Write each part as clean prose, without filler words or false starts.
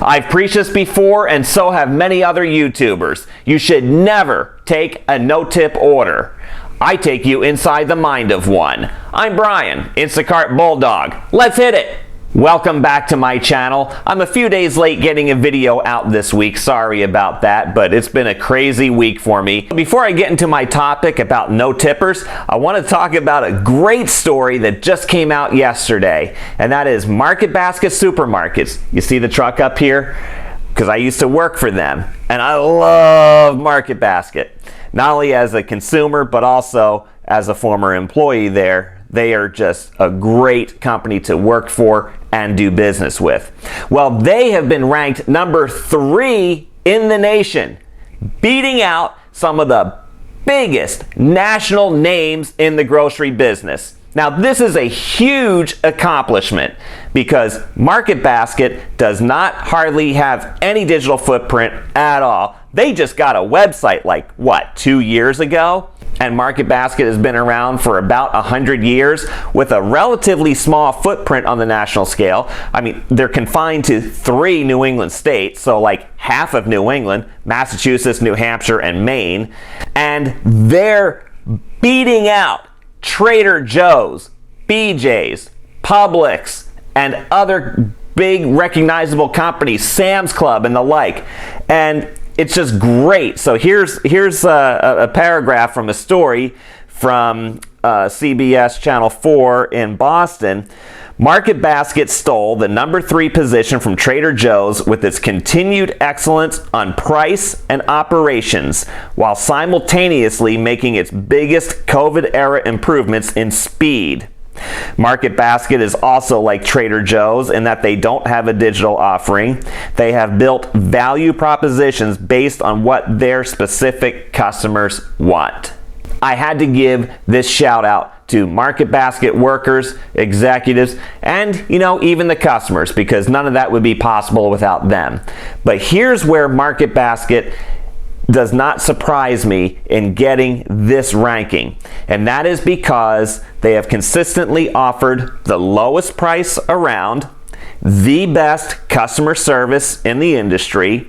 I've preached this before, and so have many other YouTubers. You should never take a no-tip order. I take you inside the mind of one. I'm Brian, Instacart Bulldog. Let's hit it! Welcome back to my channel. I'm a few days late getting a video out this week. Sorry about that, but it's been a crazy week for me. Before I get into my topic about no-tippers, I want to talk about a great story that just came out yesterday, and that is Market Basket Supermarkets. You see the truck up here? Because I used to work for them, and I love Market Basket. Not only as a consumer, but also as a former employee there. They are just a great company to work for and do business with. Well, they have been ranked number 3 in the nation, beating out some of the biggest national names in the grocery business. Now, this is a huge accomplishment because Market Basket does not hardly have any digital footprint at all. They just got a website like, what, 2 years ago? And Market Basket has been around for about 100 years with a relatively small footprint on the national scale. I mean, they're confined to 3 New England states, so like half of New England, Massachusetts, New Hampshire, and Maine. And they're beating out Trader Joe's, BJ's, Publix, and other big recognizable companies, Sam's Club and the like. And it's just great. So here's a paragraph from a story from CBS Channel 4 in Boston. Market Basket stole the number 3 position from Trader Joe's with its continued excellence on price and operations, while simultaneously making its biggest COVID-era improvements in speed. Market Basket is also like Trader Joe's in that they don't have a digital offering. They have built value propositions based on what their specific customers want. I had to give this shout out to Market Basket workers, executives, and even the customers, because none of that would be possible without them. But here's where Market Basket does not surprise me in getting this ranking, and that is because they have consistently offered the lowest price around, the best customer service in the industry,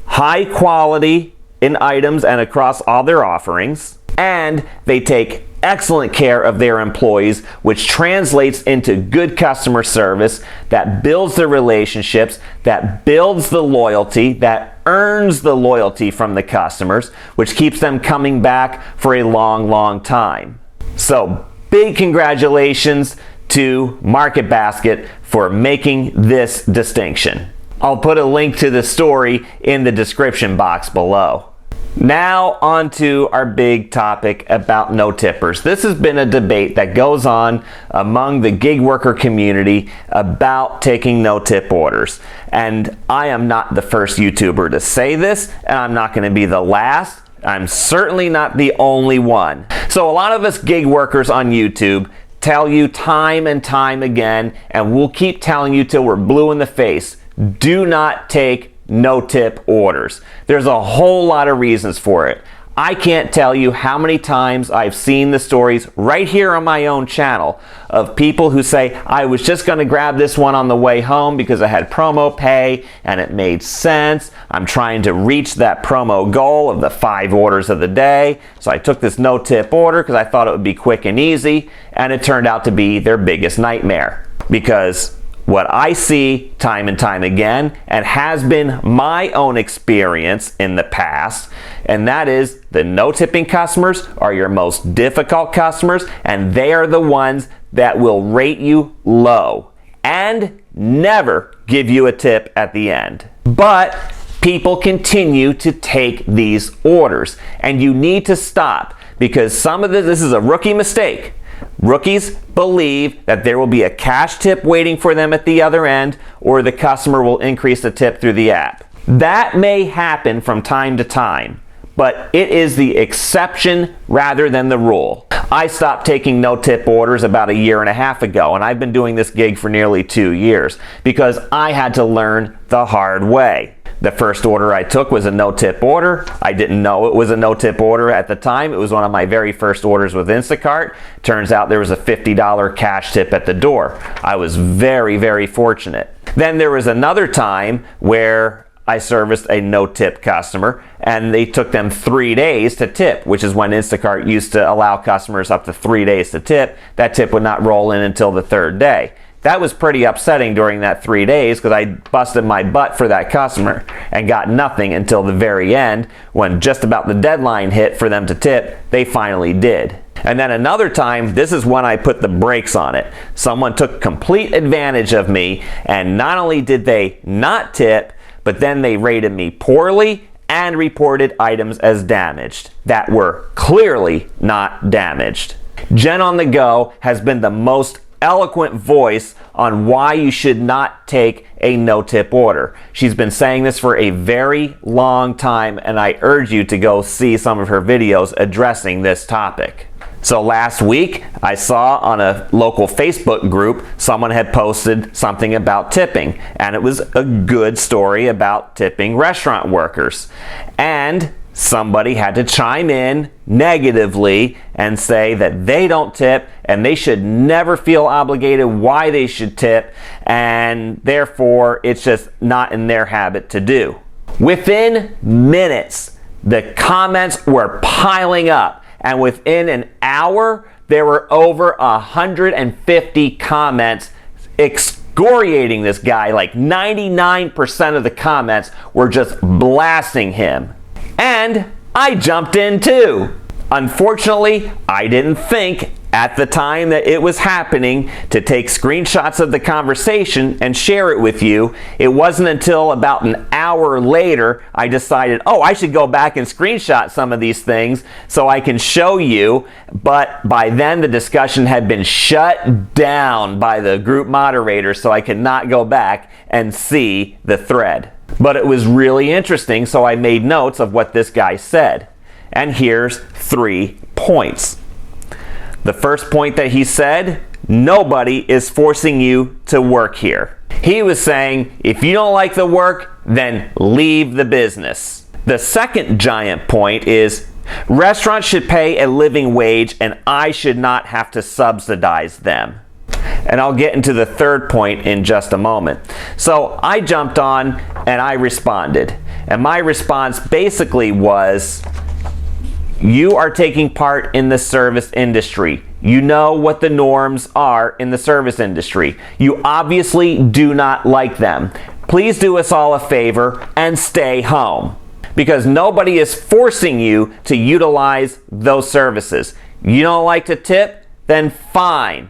high quality in items and across all their offerings, and they take excellent care of their employees, which translates into good customer service that builds the relationships, that builds the loyalty, that earns the loyalty from the customers, which keeps them coming back for a long, long time. So big congratulations to Market Basket for making this distinction. I'll put a link to the story in the description box below. Now on to our big topic about no-tippers. This has been a debate that goes on among the gig worker community about taking no-tip orders. And I am not the first YouTuber to say this, and I'm not going to be the last. I'm certainly not the only one. So a lot of us gig workers on YouTube tell you time and time again, and we'll keep telling you till we're blue in the face, do not take no-tip orders. There's a whole lot of reasons for it. I can't tell you how many times I've seen the stories right here on my own channel of people who say, I was just going to grab this one on the way home because I had promo pay and it made sense. I'm trying to reach that promo goal of the 5 orders of the day. So I took this no-tip order because I thought it would be quick and easy, and it turned out to be their biggest nightmare. Because what I see time and time again, and has been my own experience in the past, and that is the no-tipping customers are your most difficult customers, and they are the ones that will rate you low and never give you a tip at the end. But people continue to take these orders, and you need to stop, because some of this is a rookie mistake. Rookies believe that there will be a cash tip waiting for them at the other end, or the customer will increase the tip through the app. That may happen from time to time, but it is the exception rather than the rule. I stopped taking no-tip orders about 1.5 years ago, and I've been doing this gig for nearly 2 years because I had to learn the hard way. The first order I took was a no-tip order. I didn't know it was a no-tip order at the time. It was one of my very first orders with Instacart. Turns out there was a $50 cash tip at the door. I was very, very fortunate. Then there was another time where I serviced a no-tip customer, and they took them 3 days to tip, which is when Instacart used to allow customers up to 3 days to tip. That tip would not roll in until the third day. That was pretty upsetting during that 3 days because I busted my butt for that customer and got nothing until the very end, when just about the deadline hit for them to tip, they finally did. And then another time, this is when I put the brakes on it. Someone took complete advantage of me, and not only did they not tip, but then they rated me poorly and reported items as damaged that were clearly not damaged. Jen on the Go has been the most eloquent voice on why you should not take a no-tip order. She's been saying this for a very long time, and I urge you to go see some of her videos addressing this topic. So last week, I saw on a local Facebook group, someone had posted something about tipping, and it was a good story about tipping restaurant workers. And somebody had to chime in negatively and say that they don't tip and they should never feel obligated why they should tip, and therefore it's just not in their habit to do. Within minutes, the comments were piling up. And within an hour, there were over 150 comments excoriating this guy. Like 99% of the comments were just blasting him. And I jumped in too. Unfortunately, I didn't think at the time that it was happening to take screenshots of the conversation and share it with you. It wasn't until about an hour later I decided, oh, I should go back and screenshot some of these things so I can show you. But by then the discussion had been shut down by the group moderator, so I could not go back and see the thread. But it was really interesting, so I made notes of what this guy said. And here's 3 points. The first point that he said, nobody is forcing you to work here. He was saying, if you don't like the work, then leave the business. The second giant point is, restaurants should pay a living wage and I should not have to subsidize them. And I'll get into the third point in just a moment. So I jumped on and I responded. And my response basically was, you are taking part in the service industry. You know what the norms are in the service industry. You obviously do not like them. Please do us all a favor and stay home, because nobody is forcing you to utilize those services. You don't like to tip? Then fine.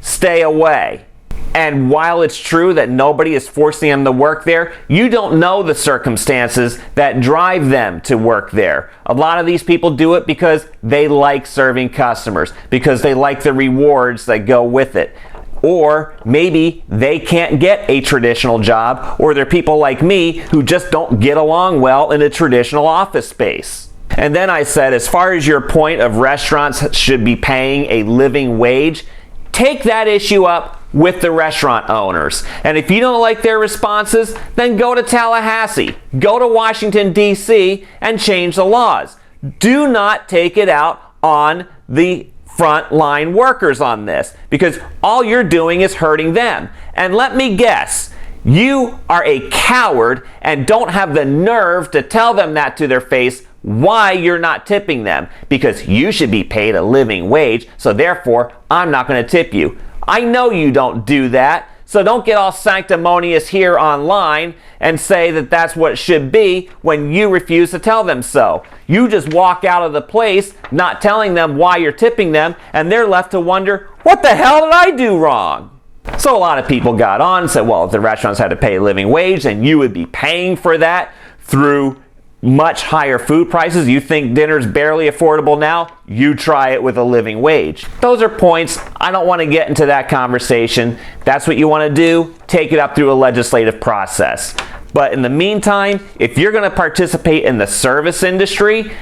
Stay away. And while it's true that nobody is forcing them to work there, you don't know the circumstances that drive them to work there. A lot of these people do it because they like serving customers, because they like the rewards that go with it. Or maybe they can't get a traditional job, or they're people like me who just don't get along well in a traditional office space. And then I said, as far as your point of restaurants should be paying a living wage, take that issue up with the restaurant owners. And if you don't like their responses, then go to Tallahassee, go to Washington, D.C., and change the laws. Do not take it out on the frontline workers on this, because all you're doing is hurting them. And let me guess, you are a coward and don't have the nerve to tell them that to their face why you're not tipping them, because you should be paid a living wage, so therefore I'm not going to tip you. I know you don't do that, so don't get all sanctimonious here online and say that that's what it should be when you refuse to tell them so. You just walk out of the place not telling them why you're tipping them, and they're left to wonder, what the hell did I do wrong? So a lot of people got on and said, well, if the restaurants had to pay a living wage, then you would be paying for that through much higher food prices. You think dinner's barely affordable now? You try it with a living wage. Those are points. I don't want to get into that conversation. If that's what you want to do, take it up through a legislative process. But in the meantime, if you're going to participate in the service industry,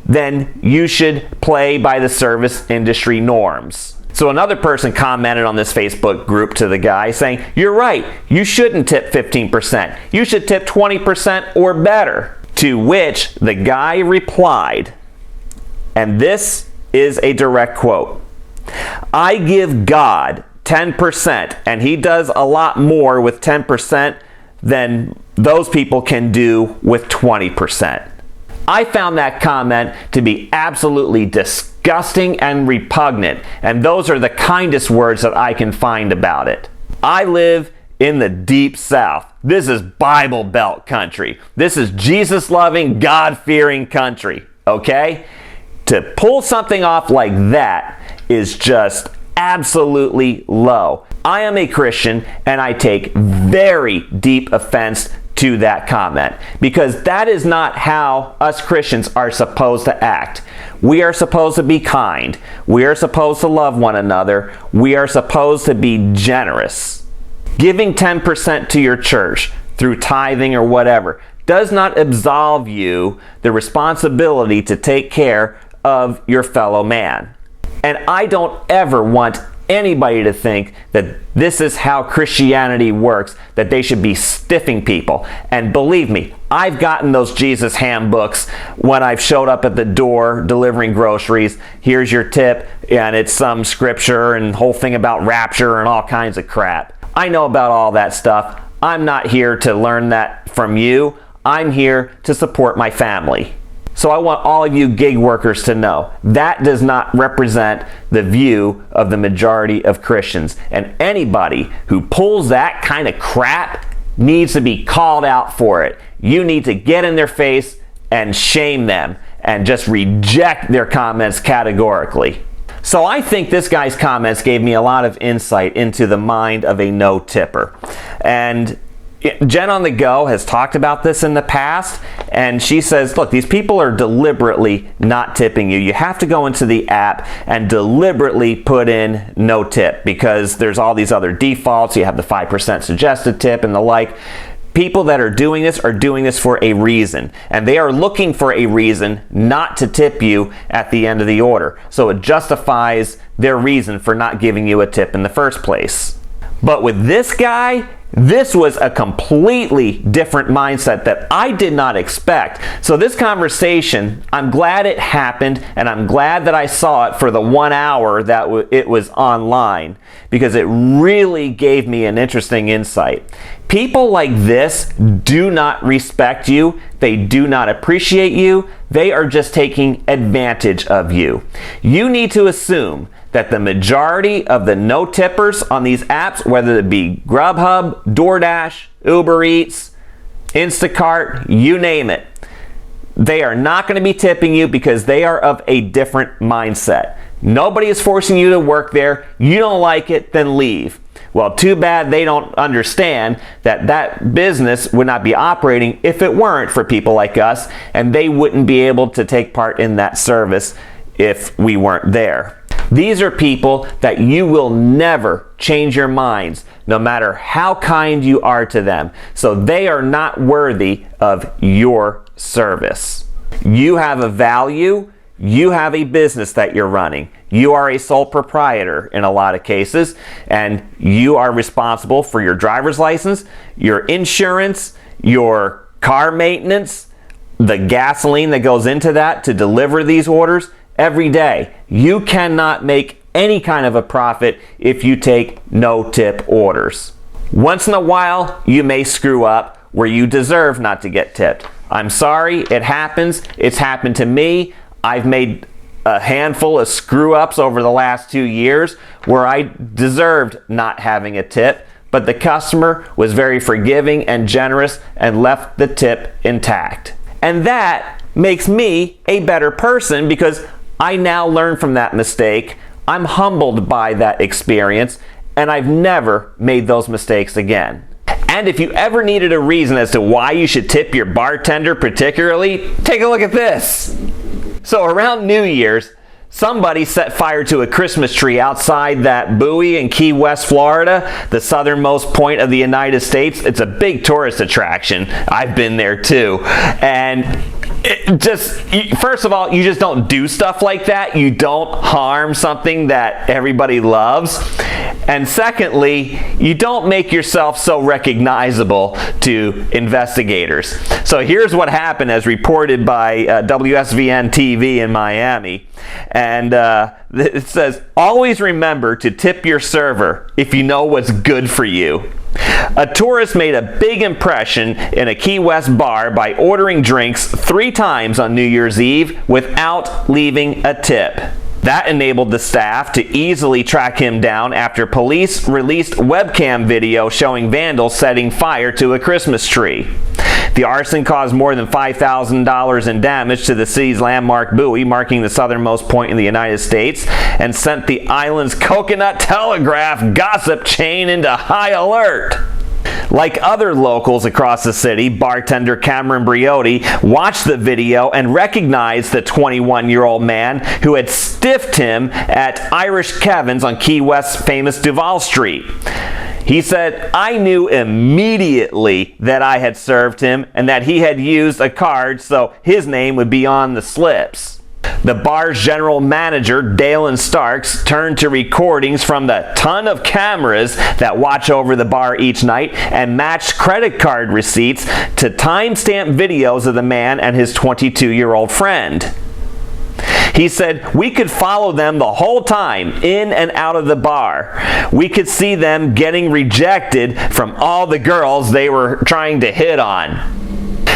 then you should play by the service industry norms. So another person commented on this Facebook group to the guy saying, you're right, you shouldn't tip 15%. You should tip 20% or better. To which the guy replied, and this is a direct quote, I give God 10%, and he does a lot more with 10% than those people can do with 20%. I found that comment to be absolutely disgusting and repugnant, and those are the kindest words that I can find about it. I live in the deep South. This is Bible Belt country. This is Jesus-loving, God-fearing country, okay? To pull something off like that is just absolutely low. I am a Christian, and I take very deep offense to that comment, because that is not how us Christians are supposed to act. We are supposed to be kind. We are supposed to love one another. We are supposed to be generous. Giving 10% to your church through tithing or whatever does not absolve you the responsibility to take care of your fellow man. And I don't ever want anybody to think that this is how Christianity works, that they should be stiffing people. And believe me, I've gotten those Jesus handbooks when I've showed up at the door delivering groceries. Here's your tip, and it's some scripture and whole thing about rapture and all kinds of crap. I know about all that stuff. I'm not here to learn that from you. I'm here to support my family. So I want all of you gig workers to know that does not represent the view of the majority of Christians. And anybody who pulls that kind of crap needs to be called out for it. You need to get in their face and shame them and just reject their comments categorically. So I think this guy's comments gave me a lot of insight into the mind of a no-tipper. And Jen on the Go has talked about this in the past, and she says, look, these people are deliberately not tipping you. You have to go into the app and deliberately put in no tip, because there's all these other defaults. You have the 5% suggested tip and the like. People that are doing this for a reason, and they are looking for a reason not to tip you at the end of the order. So it justifies their reason for not giving you a tip in the first place. But with this guy, this was a completely different mindset that I did not expect. So this conversation, I'm glad it happened, and I'm glad that I saw it for the 1 hour that it was online, because it really gave me an interesting insight. People like this do not respect you. They do not appreciate you. They are just taking advantage of you. You need to assume that the majority of the no-tippers on these apps, whether it be Grubhub, DoorDash, Uber Eats, Instacart, you name it, they are not going to be tipping you because they are of a different mindset. Nobody is forcing you to work there. You don't like it, then leave. Well, too bad they don't understand that that business would not be operating if it weren't for people like us, and they wouldn't be able to take part in that service if we weren't there. These are people that you will never change your minds, no matter how kind you are to them. So they are not worthy of your service. You have a value. You have a business that you're running. You are a sole proprietor in a lot of cases, and you are responsible for your driver's license, your insurance, your car maintenance, the gasoline that goes into that to deliver these orders every day. You cannot make any kind of a profit if you take no tip orders. Once in a while, you may screw up where you deserve not to get tipped. I'm sorry, it happens. It's happened to me. I've made a handful of screw-ups over the last 2 years where I deserved not having a tip, but the customer was very forgiving and generous and left the tip intact. And that makes me a better person because I now learn from that mistake. I'm humbled by that experience, and I've never made those mistakes again. And if you ever needed a reason as to why you should tip your bartender particularly, take a look at this. So around New Year's, somebody set fire to a Christmas tree outside that buoy in Key West, Florida, the southernmost point of the United States. It's a big tourist attraction. I've been there too. And First of all, you just don't do stuff like that. You don't harm something that everybody loves. And secondly, you don't make yourself so recognizable to investigators. So here's what happened as reported by WSVN TV in Miami. And it says, always remember to tip your server if you know what's good for you. A tourist made a big impression in a Key West bar by ordering drinks 3 times on New Year's Eve without leaving a tip. That enabled the staff to easily track him down after police released webcam video showing vandals setting fire to a Christmas tree. The arson caused more than $5,000 in damage to the city's landmark buoy, marking the southernmost point in the United States, and sent the island's Coconut Telegraph gossip chain into high alert. Like other locals across the city, bartender Cameron Briotti watched the video and recognized the 21-year-old man who had stiffed him at Irish Kevin's on Key West's famous Duval Street. He said, I knew immediately that I had served him and that he had used a card so his name would be on the slips. The bar's general manager, Dalen Starks, turned to recordings from the ton of cameras that watch over the bar each night and matched credit card receipts to timestamp videos of the man and his 22-year-old friend. He said, we could follow them the whole time, in and out of the bar. We could see them getting rejected from all the girls they were trying to hit on.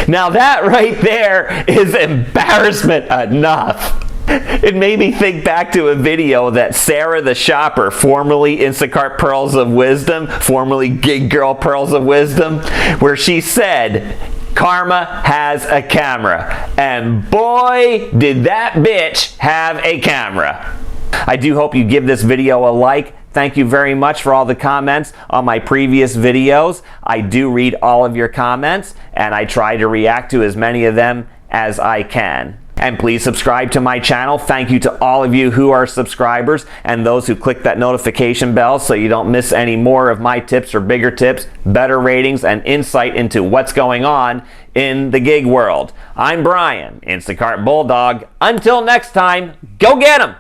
Now that right there is embarrassment enough. It made me think back to a video that Sarah the Shopper, formerly Instacart Pearls of Wisdom, formerly Gig Girl Pearls of Wisdom, where she said, karma has a camera. And boy, did that bitch have a camera. I do hope you give this video a like. Thank you very much for all the comments on my previous videos. I do read all of your comments, and I try to react to as many of them as I can. And please subscribe to my channel. Thank you to all of you who are subscribers and those who click that notification bell so you don't miss any more of my tips or bigger tips, better ratings, and insight into what's going on in the gig world. I'm Brian, Instacart Bulldog. Until next time, go get 'em!